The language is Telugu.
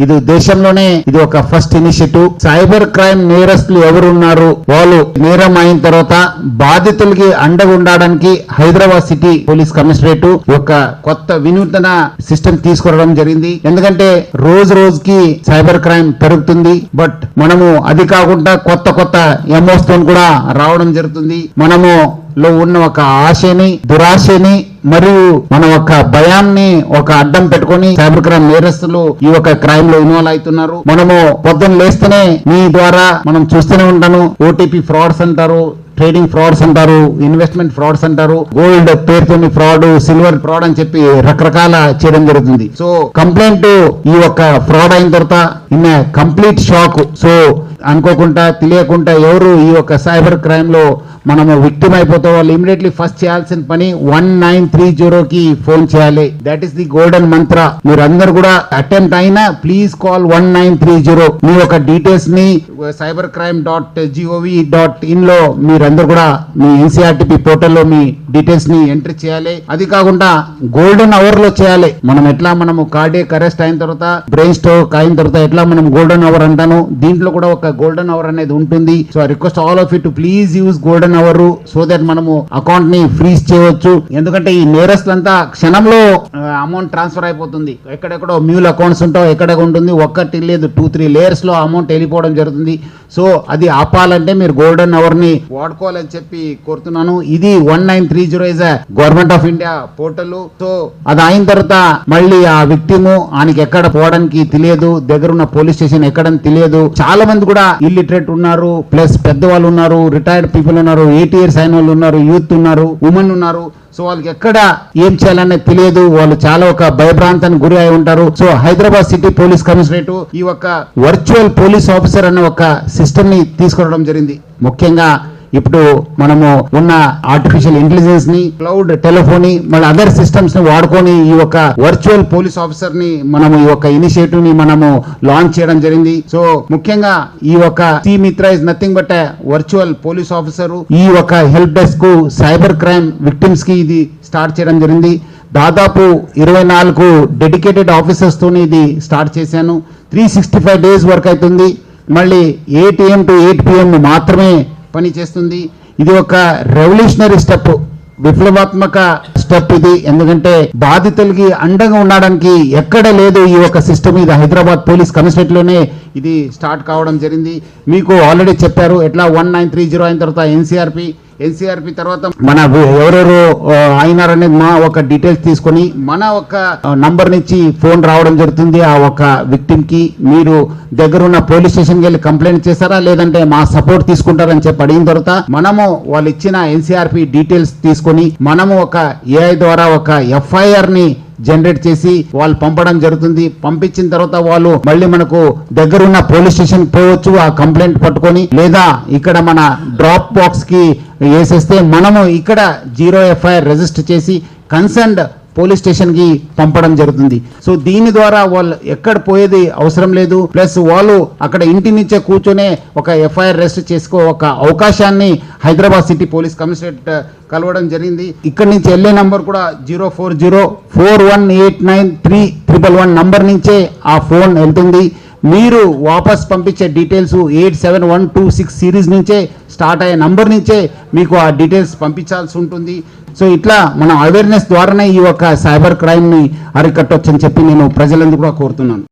ఇది దేశంలోనే ఇది ఒక ఫస్ట్ ఇనిషియేటివ్. సైబర్ క్రైమ్ నేరస్తులు ఎవరున్నారు, వాళ్ళు నేరం అయిన తర్వాత బాధితులకి అండగా ఉండడానికి హైదరాబాద్ సిటీ పోలీస్ కమిషనరేట్ ఒక కొత్త వినూతన సిస్టమ్ తీసుకురావడం జరిగింది. ఎందుకంటే రోజుకి సైబర్ క్రైమ్ పెరుగుతుంది. బట్ మనము అది కాకుండా కొత్త ఎమోస్ తో కూడా రావడం జరుగుతుంది. మనము లో ఉన్న ఒక ఆశని, దురాశని మరియు మన ఒక భయాన్ని ఒక అడ్డం పెట్టుకొని సైబర్ క్రైమ్ నేరస్తులు ఈ ఒక క్రైమ్ లో ఇన్వాల్వ్ అవుతున్నారు. మనము పొద్దున్న లేస్తేనే మీ ద్వారా మనం చూస్తూనే ఉంటాను. ఓటీపీ ఫ్రాడ్స్ అంటారు, ట్రేడింగ్ ఫ్రాడ్స్ అంటారు, ఇన్వెస్ట్మెంట్ ఫ్రాడ్స్ అంటారు, గోల్డ్ పేరుతోని ఫ్రాడ్, సిల్వర్ ఫ్రాడ్ అని చెప్పి రకరకాల చేయడం జరుగుతుంది. సో కంప్లైంట్ ఈ ఒక ఫ్రాడ్ అయిన తర్వాత ఇన్ కంప్లీట్ షాక్. సో అనుకోకుండా తెలియకుండా ఎవరు ఈ ఒక సైబర్ క్రైమ్ లో మనము విక్టిమ్ అయిపోతే వాళ్ళు ఇమీడియట్లీ ఫస్ట్ చేయాల్సిన పని 1930కి ఫోన్ చేయాలి. దట్ ఈస్ ది గోల్డెన్ మంత్ర. మీరు అందరు కూడా అటెంప్ట్ అయినా ప్లీజ్ కాల్ 1930. మీ యొక్క డీటెయిల్స్ ని cybercrime.gov.in లో మీరందరూ కూడా మీ ఎన్సీఆర్టీపీ పోర్టల్లో మీ డీటెయిల్స్ ని ఎంట్రీ చేయాలి. అది కాకుండా గోల్డెన్ అవర్ లో చేయాలి. మనం ఎట్లా మనము కార్డియక్ అరెస్ట్ అయిన తర్వాత, బ్రెయిన్ స్ట్రోక్ అయిన తర్వాత ఎట్లా మనం గోల్డెన్ అవర్ అంటాను, దీంట్లో కూడా ఒక గోల్డెన్ అవర్ అనేది ఉంటుంది. So I request all of you to please use golden hour so that మనము అకౌంట్ ని ఫ్రీజ్ చేయవచ్చు. ఎందుకంటే ఈ నేరస్తులంతా క్షణంలో అమౌంట్ ట్రాన్స్ఫర్ అయిపోతుంది. ఎక్కడెక్కడో మ్యూల్ అకౌంట్స్ ఉంటావు, ఎక్కడ ఉంటుంది, ఒక్కటి లేదు 2-3 లేయర్స్ లో అమౌంట్ వెళ్ళిపోవడం జరుగుతుంది. సో అది ఆపాలంటే మీరు గోల్డెన్ అవర్ ని వాడుకోవాలని చెప్పి కోరుతున్నాను. ఇది 1930 is government of India portal. So అది అయిన తర్వాత మళ్ళీ ఆ విక్టిమ్ ఆయనకి ఎక్కడ పోవడానికి తెలియదు, దగ్గరున్న పోలీస్ స్టేషన్ ఎక్కడని తెలియదు. చాలా మంది కూడా ఇల్లిటరేట్ ఉన్నారు, ప్లస్ పెద్దవాళ్ళు ఉన్నారు, రిటైర్డ్ పీపుల్ ఉన్నారు, 80 years అయిన వాళ్ళు ఉన్నారు, యూత్ ఉన్నారు, ఉమెన్ ఉన్నారు. సో వాళ్ళకి ఎక్కడ ఏం చేయాలనేది తెలియదు. వాళ్ళు చాలా ఒక భయభ్రాంతానికి గురి అయి ఉంటారు. So Hyderabad city police commissionerate ఈ ఒక వర్చువల్ పోలీస్ ఆఫీసర్ అనే ఒక సిస్టమ్ ని తీసుకురావడం జరిగింది. ముఖ్యంగా ఇప్పుడు మనము ఉన్న ఆర్టిఫిషియల్ ఇంటెలిజెన్స్ ని, క్లౌడ్ టెలిఫోనీ, మళ్ళీ అదర్ సిస్టమ్స్ ని వాడుకొని ఈ ఒక వర్చువల్ పోలీస్ ఆఫీసర్ ని మనము ఈ ఒక ఇనిషియేటివ్ ని మనము లాంచ్ చేయడం జరిగింది. సో ముఖ్యంగా ఈ ఒక సి మిత్ర is nothing but virtual police officer. ఈ ఒక హెల్ప్ డెస్క్ కు సైబర్ క్రైమ్ విక్టిమ్స్ కి ఇది స్టార్ట్ చేయడం జరిగింది. దాదాపు 24 డెడికేటెడ్ ఆఫీసర్స్ తోని ఇది స్టార్ట్ చేశాను. 365 days వర్క్ అవుతుంది. మళ్ళీ 8 AM to 8 PM మాత్రమే పని చేస్తుంది. ఇది ఒక రెవల్యూషనరీ స్టెప్, విప్లవాత్మక స్టెప్ ఇది. ఎందుకంటే బాధితులకి అండగా ఉండడానికి ఎక్కడ లేదు ఈ ఒక సిస్టమ్. ఇది హైదరాబాద్ పోలీస్ కమిషనరేట్ లోనే ఇది స్టార్ట్ కావడం జరిగింది. మీకు ఆల్రెడీ చెప్పారు ఎట్లా 1930 అయిన తర్వాత ఎన్సీఆర్పీ తర్వాత మన ఎవరెవరు అయినారనేది మా ఒక డీటెయిల్స్ తీసుకొని మన ఒక నంబర్ నుంచి ఫోన్ రావడం జరుగుతుంది. ఆ ఒక విక్టిమ్ కి మీరు దగ్గరున్న పోలీస్ స్టేషన్కి వెళ్ళి కంప్లైంట్ చేస్తారా, లేదంటే మా సపోర్ట్ తీసుకుంటారని చెప్పి అడిగిన తర్వాత మనము వాళ్ళు ఇచ్చిన ఎన్సీఆర్పీ డీటెయిల్స్ తీసుకొని మనము ఒక ఏఐ ద్వారా ఒక ఎఫ్ఐఆర్ ని జనరేట్ చేసి వాళ్ళు పంపడం జరుగుతుంది. పంపించిన తర్వాత వాళ్ళు మళ్ళీ మనకు దగ్గరున్న పోలీస్ స్టేషన్ పోవచ్చు ఆ కంప్లైంట్ పట్టుకొని, లేదా ఇక్కడ మన డ్రాప్ బాక్స్ కి వేసేస్తే మనము ఇక్కడ 0 FIR రిజిస్టర్ చేసి కన్సర్న్డ్ పోలీస్ స్టేషన్ కి పంపడం జరుగుతుంది. సో దీని ద్వారా వాళ్ళు ఎక్కడ పోయేది అవసరం లేదు. ప్లస్ వాళ్ళు అక్కడ ఇంటి నుంచే కూర్చొనే ఒక FIR రిజిస్టర్ చేసుకో ఒక అవకాశాన్ని హైదరాబాద్ సిటీ పోలీస్ కమిషనరేట్ కలవడం జరిగింది. ఇక్కడ నుంచి వెళ్ళే నంబర్ కూడా 04041893111 నంబర్ నుంచే ఆ ఫోన్ వెళ్తుంది. మీరు వాపస్ పంపించే డీటెయిల్స్ 87126 సిరీస్ నుంచే స్టార్ట్ అయ్యే నంబర్ నుంచే మీకు ఆ డీటెయిల్స్ పంపించాల్సి ఉంటుంది. సో ఇట్లా మన అవేర్నెస్ ద్వారానే ఈ యొక్క సైబర్ క్రైమ్ ని అరికట్టొచ్చని చెప్పి నేను ప్రజలందరూ కూడా కోరుతున్నాను.